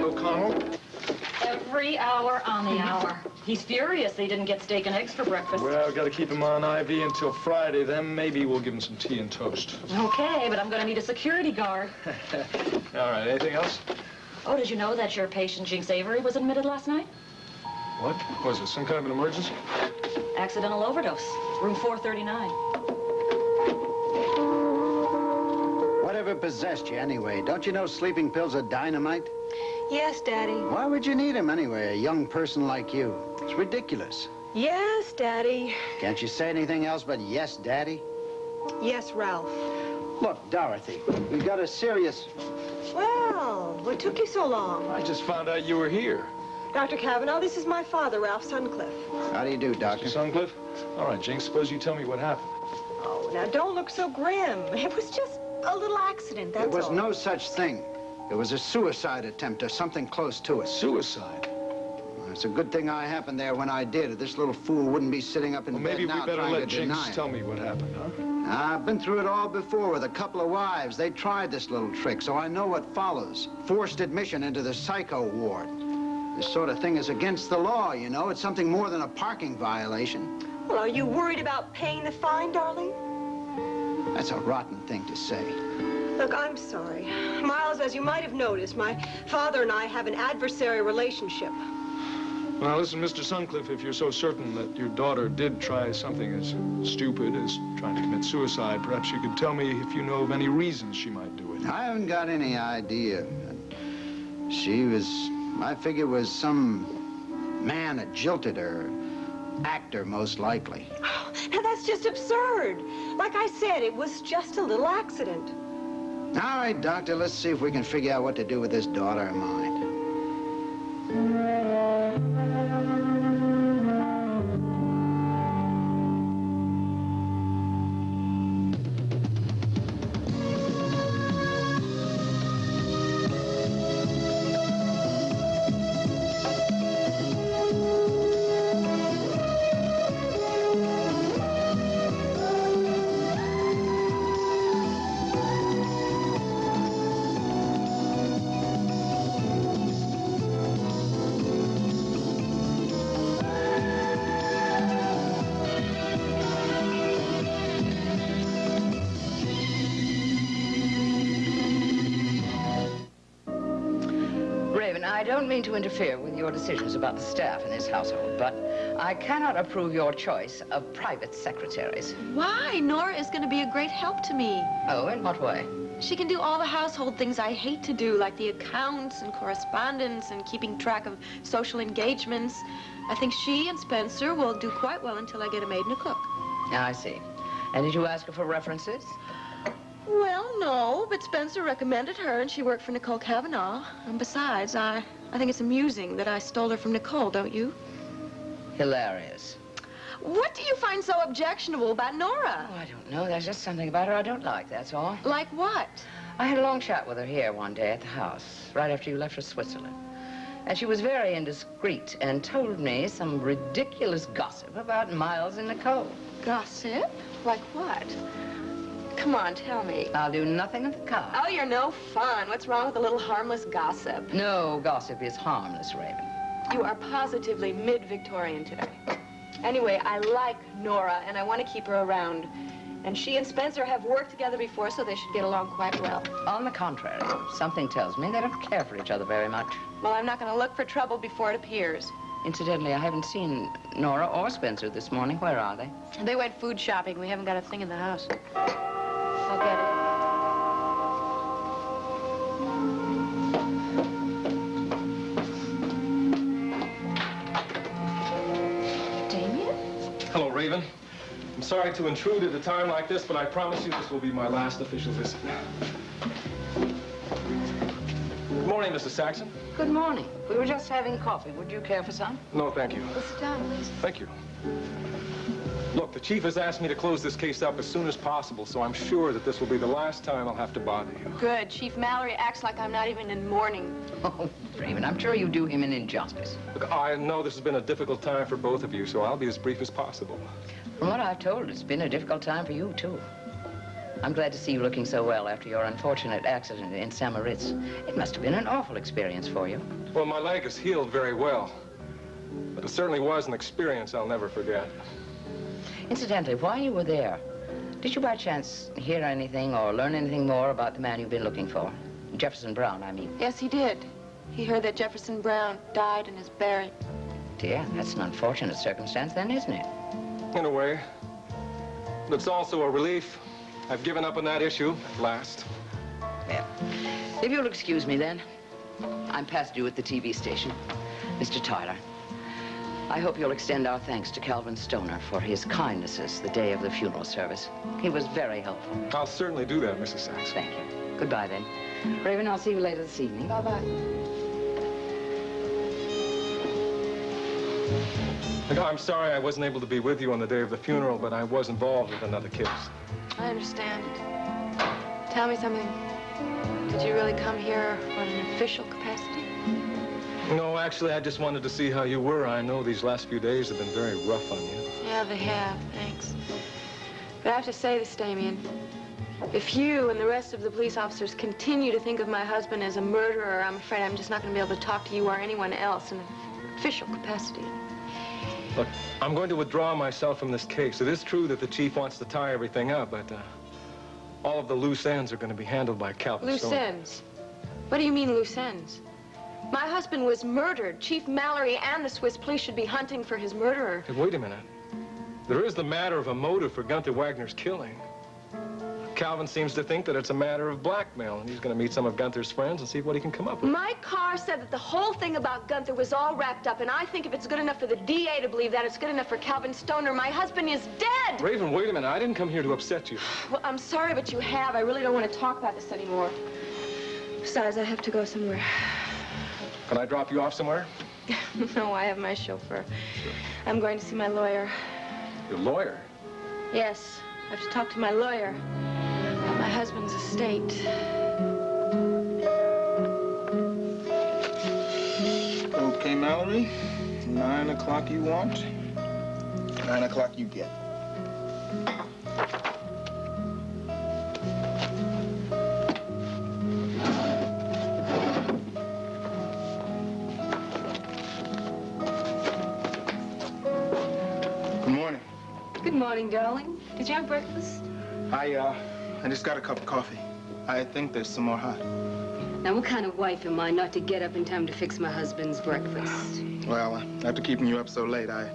O'Connell? Every hour on the hour. He's furious that he didn't get steak and eggs for breakfast. Well, got to keep him on IV until Friday. Then maybe we'll give him some tea and toast. Okay, but I'm going to need a security guard. All right, anything else? Oh, did you know that your patient, Jinx Avery, was admitted last night? What? Was it some kind of an emergency? Accidental overdose. Room 439. Whatever possessed you anyway? Don't you know sleeping pills are dynamite? Yes, Daddy. Why would you need them anyway, a young person like you? It's ridiculous. Yes, Daddy. Can't you say anything else but yes, Daddy? Yes, Ralph. Look, Dorothy, we've got a serious... Well, what took you so long? I just found out you were here. Dr. Cavanaugh, this is my father, Ralph Suncliffe. How do you do, Doctor? Mr. Suncliffe? All right, Jinx, suppose you tell me what happened. Oh, now don't look so grim. It was just a little accident, that's all. There was no such thing. It was a suicide attempt or something close to it. Suicide? Well, it's a good thing I happened there when I did. This little fool wouldn't be sitting up in Well, bed maybe now we better trying let to Jinx deny it. tell me what happened, huh? I've been through it all before with a couple of wives. They tried this little trick, so I know what follows. Forced admission into the psycho ward. This sort of thing is against the law, you know. It's something more than a parking violation. Well, are you worried about paying the fine, darling? That's a rotten thing to say. Look, I'm sorry. Miles, as you might have noticed, my father and I have an adversary relationship. Well, listen, Mr. Suncliffe, if you're so certain that your daughter did try something as stupid as trying to commit suicide, perhaps you could tell me if you know of any reasons she might do it. I haven't got any idea. She was, I figure, was some man that jilted her. Actor, most likely. Oh, now, that's just absurd. Like I said, it was just a little accident. All right, Doctor, let's see if we can figure out what to do with this daughter of mine. I don't mean to interfere with your decisions about the staff in this household, but I cannot approve your choice of private secretaries. Why? Nora is going to be a great help to me. Oh, in what way? She can do all the household things I hate to do, like the accounts and correspondence and keeping track of social engagements. I think she and Spencer will do quite well until I get a maid and a cook. I see. And did you ask her for references? Well, no, but Spencer recommended her, and she worked for Nicole Cavanaugh. And besides, I think it's amusing that I stole her from Nicole, don't you? Hilarious. What do you find so objectionable about Nora? Oh, I don't know. There's just something about her I don't like, that's all. Like what? I had a long chat with her here one day at the house, right after you left for Switzerland. And she was very indiscreet and told me some ridiculous gossip about Miles and Nicole. Gossip? Like what? Come on, tell me. I'll do nothing of the kind. Oh, you're no fun. What's wrong with a little harmless gossip? No gossip is harmless, Raven. You are positively mid-Victorian today. Anyway, I like Nora, and I want to keep her around. And she and Spencer have worked together before, so they should get along quite well. On the contrary, something tells me they don't care for each other very much. Well, I'm not going to look for trouble before it appears. Incidentally, I haven't seen Nora or Spencer this morning. Where are they? They went food shopping. We haven't got a thing in the house. I'll get it. Damian? Hello, Raven. I'm sorry to intrude at a time like this, but I promise you this will be my last official visit. Good morning, Mrs. Saxon. Good morning. We were just having coffee. Would you care for some? No, thank you. Well, sit down, please. Thank you. Look, the chief has asked me to close this case up as soon as possible, so I'm sure that this will be the last time I'll have to bother you. Good. Chief Mallory acts like I'm not even in mourning. Oh, Raven, I'm sure you do him an injustice. Look, I know this has been a difficult time for both of you, so I'll be as brief as possible. From what I've told, it's been a difficult time for you, too. I'm glad to see you looking so well after your unfortunate accident in St. Moritz. It must have been an awful experience for you. Well, my leg has healed very well. But it certainly was an experience I'll never forget. Incidentally, while you were there, did you by chance hear anything or learn anything more about the man you've been looking for? Jefferson Brown, I mean. Yes, he did. He heard that Jefferson Brown died and is buried. Dear, that's an unfortunate circumstance then, isn't it? In a way. But it's also a relief. I've given up on that issue at last. Well, if you'll excuse me then, I'm past due at the TV station. Mr. Tyler, I hope you'll extend our thanks to Calvin Stoner for his kindnesses the day of the funeral service. He was very helpful. I'll certainly do that, Mrs. Sachs. Thank you. Goodbye then. Raven, I'll see you later this evening. Bye-bye. I'm sorry I wasn't able to be with you on the day of the funeral, but I was involved with another case. I understand. Tell me something. Did you really come here on an official capacity? No, actually, I just wanted to see how you were. I know these last few days have been very rough on you. Yeah, they have. Thanks. But I have to say this, Damian. If you and the rest of the police officers continue to think of my husband as a murderer, I'm afraid I'm just not going to be able to talk to you or anyone else in an official capacity. Look, I'm going to withdraw myself from this case. It is true that the chief wants to tie everything up, but all of the loose ends are going to be handled by Calvin Loose Stoner. ends? What do you mean, loose ends? My husband was murdered. Chief Mallory and the Swiss police should be hunting for his murderer. Hey, wait a minute. There is the matter of a motive for Gunther Wagner's killing. Calvin seems to think that it's a matter of blackmail, and he's going to meet some of Gunther's friends and see what he can come up with. My car said that the whole thing about Gunther was all wrapped up, and I think if it's good enough for the DA to believe that, it's good enough for Calvin Stoner. My husband is dead! Raven, wait a minute. I didn't come here to upset you. Well, I'm sorry, but you have. I really don't want to talk about this anymore. Besides, I have to go somewhere. Can I drop you off somewhere? No, I have my chauffeur. I'm going to see my lawyer. Your lawyer? Yes, I have to talk to my lawyer about my husband's estate. Okay, Mallory. 9 o'clock you want. 9 o'clock you get. Good morning. Good morning, darling. Did you have breakfast? I just got a cup of coffee. I think there's some more hot. Now, what kind of wife am I not to get up in time to fix my husband's breakfast? Well, after keeping you up so late, I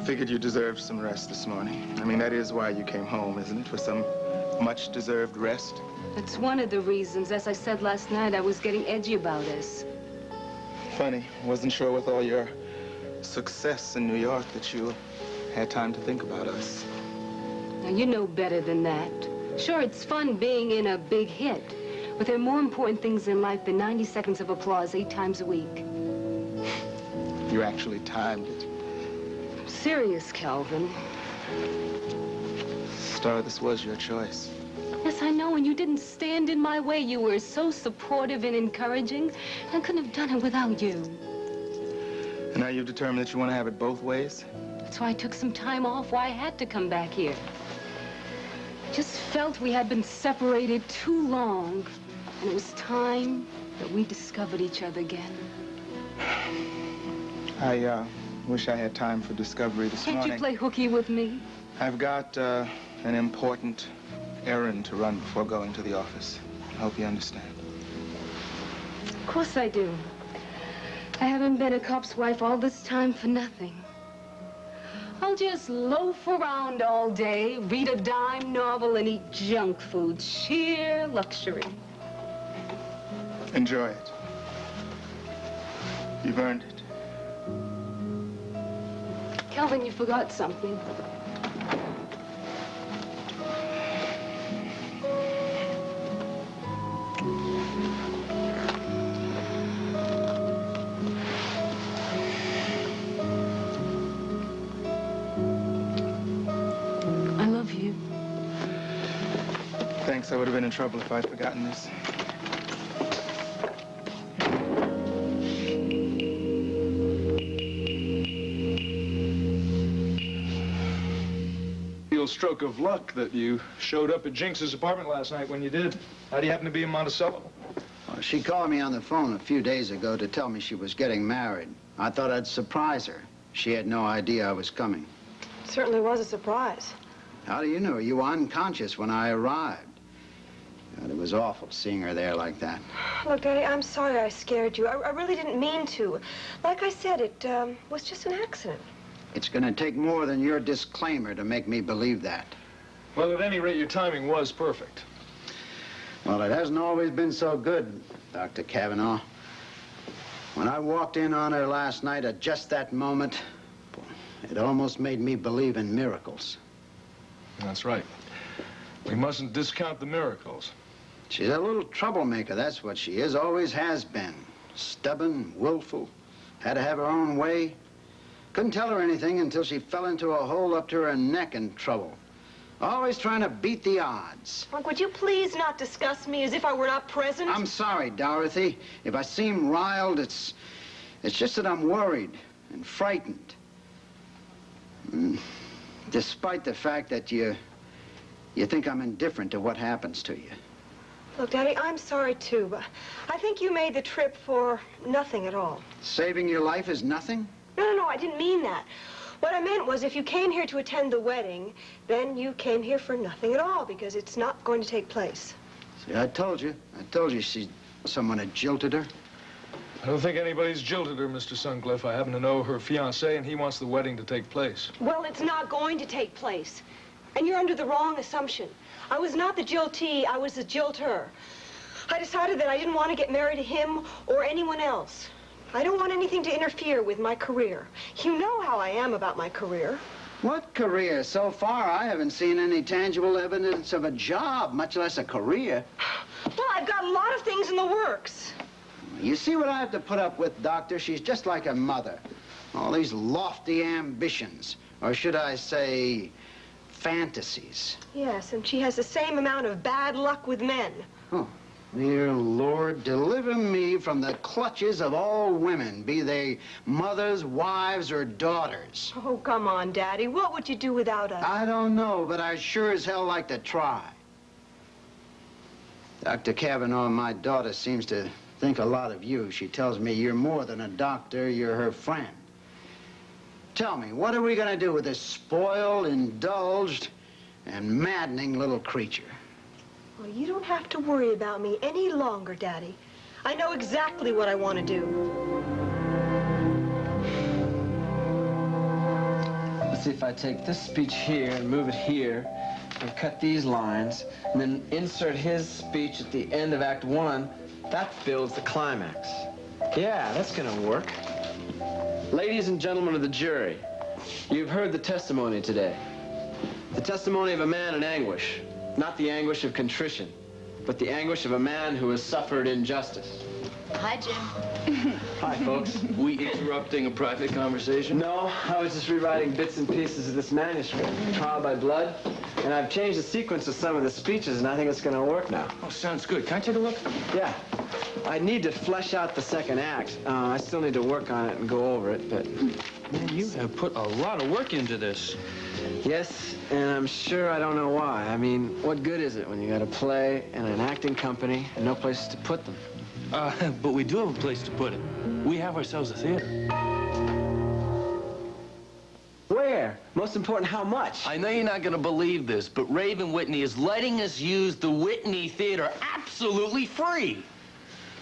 figured you deserved some rest this morning. I mean, that is why you came home, isn't it? For some much-deserved rest? That's one of the reasons. As I said last night, I was getting edgy about us. Funny. Wasn't sure with all your success in New York that you had time to think about us. Now, you know better than that. Sure, it's fun being in a big hit, but there are more important things in life than 90 seconds of applause 8 times a week. You actually timed it. I'm serious, Calvin. Star, this was your choice. Yes, I know, and you didn't stand in my way. You were so supportive and encouraging. I couldn't have done it without you. And now you've determined that you want to have it both ways? That's why I took some time off, why I had to come back here. Just felt we had been separated too long, and it was time that we discovered each other again. I wish I had time for discovery this morning. Can't you play hooky with me? I've got an important errand to run before going to the office. I hope you understand. Of course I do. I haven't been a cop's wife all this time for nothing. I'll just loaf around all day, read a dime novel, and eat junk food. Sheer luxury. Enjoy it. You've earned it. Calvin, you forgot something. I love you. Thanks. I would have been in trouble if I'd forgotten this. real stroke of luck that you showed up at Jinx's apartment last night when you did. How do you happen to be in Monticello? Well, she called me on the phone a few days ago to tell me she was getting married. I thought I'd surprise her. She had no idea I was coming. Certainly was a surprise. How do you know? You were unconscious when I arrived. God, it was awful seeing her there like that. Look, Daddy, I'm sorry I scared you. I really didn't mean to. Like I said, it was just an accident. It's going to take more than your disclaimer to make me believe that. Well, at any rate, your timing was perfect. Well, it hasn't always been so good, Dr. Kavanaugh. When I walked in on her last night at just that moment, it almost made me believe in miracles. That's right. We mustn't discount the miracles. She's a little troublemaker, that's what she is, always has been. Stubborn, willful, had to have her own way. Couldn't tell her anything until she fell into a hole up to her neck in trouble. Always trying to beat the odds. Unc, would you please not discuss me as if I were not present? I'm sorry, Dorothy. If I seem riled, it's just that I'm worried and frightened. Despite the fact that you think I'm indifferent to what happens to you. Look, Daddy, I'm sorry, too, but I think you made the trip for nothing at all. Saving your life is nothing? No, I didn't mean that. What I meant was if you came here to attend the wedding, then you came here for nothing at all, because it's not going to take place. See, I told you someone had jilted her. I don't think anybody's jilted her, Mr. Sutcliffe. I happen to know her fiancé, and he wants the wedding to take place. Well, it's not going to take place. And you're under the wrong assumption. I was not the jiltee, I was the jilter. I decided that I didn't want to get married to him or anyone else. I don't want anything to interfere with my career. You know how I am about my career. What career? So far, I haven't seen any tangible evidence of a job, much less a career. Well, I've got a lot of things in the works. You see what I have to put up with, Doctor? She's just like her mother. All these lofty ambitions, or should I say, fantasies. Yes, and she has the same amount of bad luck with men. Oh, dear Lord, deliver me from the clutches of all women, be they mothers, wives, or daughters. Oh, come on, Daddy. What would you do without us? I don't know, but I sure as hell like to try. Dr. Kavanaugh, my daughter seems to think a lot of you. She tells me you're more than a doctor, you're her friend. Tell me, what are we going to do with this spoiled, indulged, and maddening little creature? Well, you don't have to worry about me any longer, Daddy. I know exactly what I want to do. Let's see if I take this speech here and move it here and cut these lines and then insert his speech at the end of Act 1. That builds the climax. Yeah, that's gonna work. Ladies and gentlemen of the jury, you've heard the testimony today. The testimony of a man in anguish. Not the anguish of contrition, but the anguish of a man who has suffered injustice. Hi, Jim. Hi, folks. We interrupting a private conversation? No, I was just rewriting bits and pieces of this manuscript, Trial by Blood, and I've changed the sequence of some of the speeches, and I think it's going to work now. Oh, sounds good. Can I take a look? Yeah. I need to flesh out the second act. I still need to work on it and go over it, but... Man, you have put a lot of work into this. Yes, and I'm sure I don't know why. I mean, what good is it when you got a play and an acting company and no places to put them? But we do have a place to put it. We have ourselves a theater. Where? Most important, how much? I know you're not going to believe this, but Raven Whitney is letting us use the Whitney Theater absolutely free.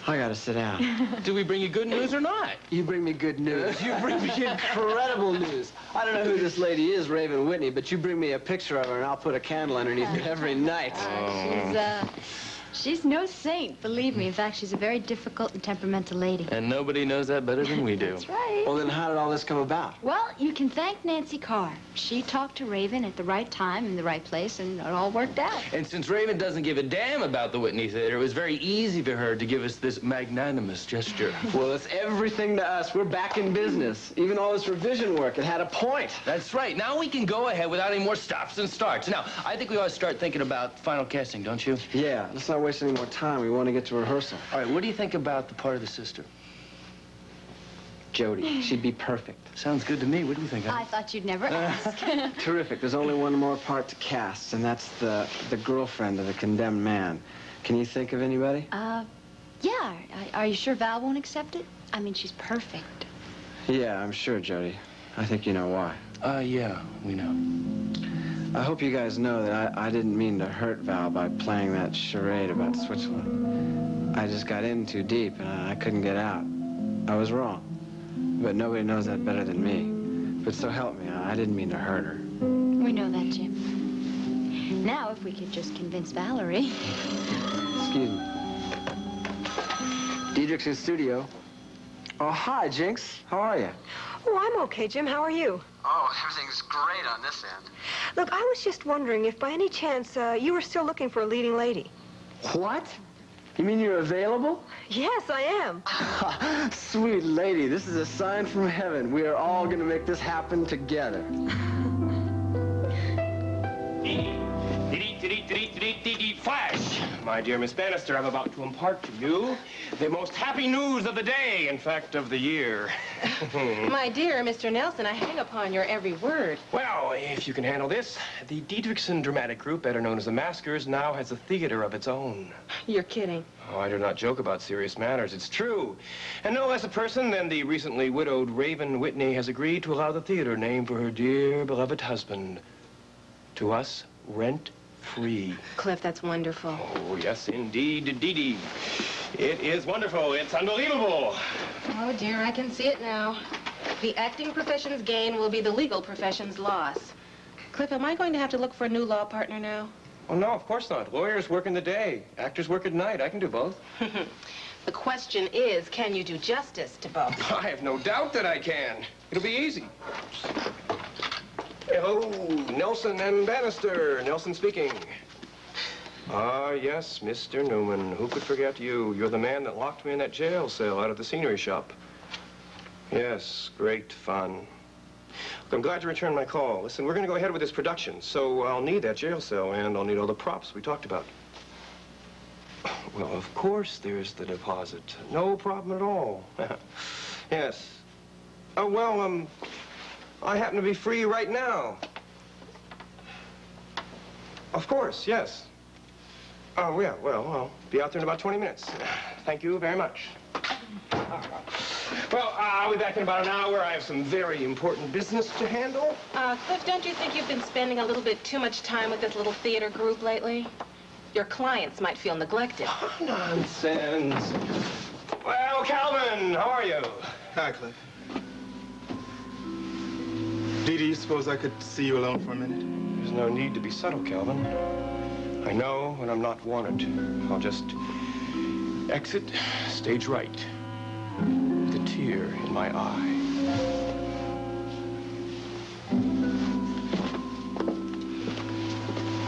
I gotta sit down. Do we bring you good news or not? You bring me good news. You bring me incredible news. I don't know who this lady is, Raven Whitney, but you bring me a picture of her and I'll put a candle underneath it every night. She's no saint, believe me. In fact, she's a very difficult and temperamental lady. And nobody knows that better than we do. That's right. Well, then how did all this come about? Well, you can thank Nancy Carr. She talked to Raven at the right time in the right place, and it all worked out. And since Raven doesn't give a damn about the Whitney Theater, it was very easy for her to give us this magnanimous gesture. Well, it's everything to us. We're back in business. Even all this revision work, it had a point. That's right. Now we can go ahead without any more stops and starts. Now, I think we ought to start thinking about final casting, don't you? Yeah, let's not waste any more time. We want to get to rehearsal. All right, what do you think about the part of the sister? Jody. She'd be perfect. Sounds good to me. What do you think? I thought you'd never ask. Terrific. There's only one more part to cast, and that's the girlfriend of the condemned man. Can you think of anybody? Yeah. Are you sure Val won't accept it? I mean, she's perfect. Yeah, I'm sure, Jody. I think you know why. Yeah, we know. I hope you guys know that I didn't mean to hurt Val by playing that charade about Switzerland. I just got in too deep, and I couldn't get out. I was wrong. But nobody knows that better than me. But so help me, I didn't mean to hurt her. We know that, Jim. Now, if we could just convince Valerie. Excuse me. Diedrich's in studio. Oh, hi, Jinx. How are you? Oh, I'm okay, Jim. How are you? Oh, everything's great on this end. Look, I was just wondering if by any chance you were still looking for a leading lady. What? You mean you're available? Yes, I am. Sweet lady, this is a sign from heaven. We are all going to make this happen together. Flash! My dear Miss Bannister, I'm about to impart to you the most happy news of the day, in fact, of the year. My dear Mr. Nelson, I hang upon your every word. Well, if you can handle this, the Diedrichson Dramatic Group, better known as the Maskers, now has a theater of its own. You're kidding. Oh, I do not joke about serious matters. It's true. And no less a person than the recently widowed Raven Whitney has agreed to allow the theater name for her dear, beloved husband. To us, rent-free. Cliff, that's wonderful. Oh, yes, indeed, Didi. It is wonderful. It's unbelievable. Oh, dear, I can see it now. The acting profession's gain will be the legal profession's loss. Cliff, am I going to have to look for a new law partner now? Oh, no, of course not. Lawyers work in the day. Actors work at night. I can do both. The question is, can you do justice to both? I have no doubt that I can. It'll be easy. Hello, Nelson and Bannister. Nelson speaking. Ah, yes, Mr. Newman. Who could forget you? You're the man that locked me in that jail cell out of the scenery shop. Yes, great fun. Look, I'm glad you returned my call. Listen, we're going to go ahead with this production, so I'll need that jail cell, and I'll need all the props we talked about. Well, of course there's the deposit. No problem at all. Yes. Oh, well, I happen to be free right now. Of course, yes. Oh, yeah, well, I'll be out there in about 20 minutes. Thank you very much. Well, I'll be back in about an hour. I have some very important business to handle. Cliff, don't you think you've been spending a little bit too much time with this little theater group lately? Your clients might feel neglected. Oh, nonsense. Well, Calvin, how are you? Hi, Cliff. Didi, you suppose I could see you alone for a minute? There's no need to be subtle, Calvin. I know when I'm not wanted. I'll just exit stage right with a tear in my eye.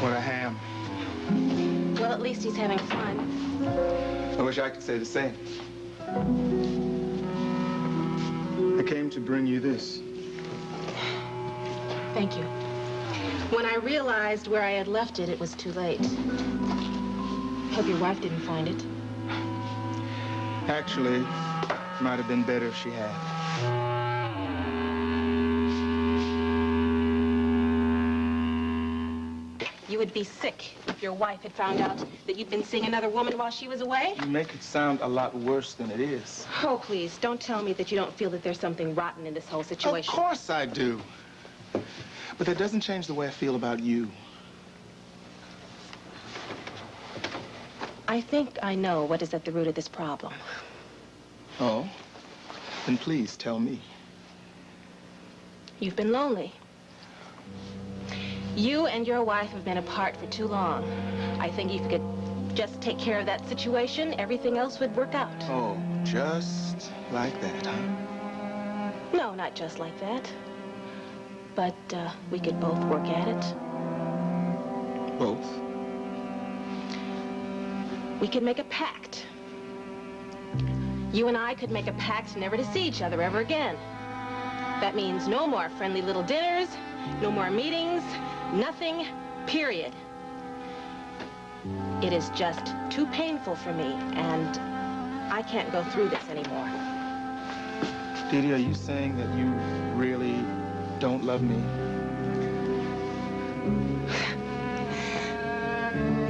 What a ham. Well, at least he's having fun. I wish I could say the same. I came to bring you this. Thank you. When I realized where I had left it, it was too late. Hope your wife didn't find it. Actually, it might have been better if she had. You would be sick if your wife had found out that you'd been seeing another woman while she was away. You make it sound a lot worse than it is. Oh, please, don't tell me that you don't feel that there's something rotten in this whole situation. Of course I do. But that doesn't change the way I feel about you. I think I know what is at the root of this problem. Oh? Then please tell me. You've been lonely. You and your wife have been apart for too long. I think if you could just take care of that situation, everything else would work out. Oh, just like that, huh? No, not just like that. But we could both work at it. Both? We could make a pact. You and I could make a pact never to see each other ever again. That means no more friendly little dinners, no more meetings, nothing, period. It is just too painful for me, and I can't go through this anymore. Didi, are you saying that you really don't love me?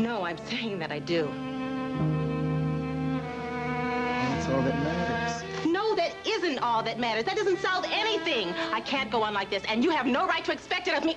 No, I'm saying that I do. That's all that matters. No, that isn't all that matters. That doesn't solve anything. I can't go on like this, and you have no right to expect it of me.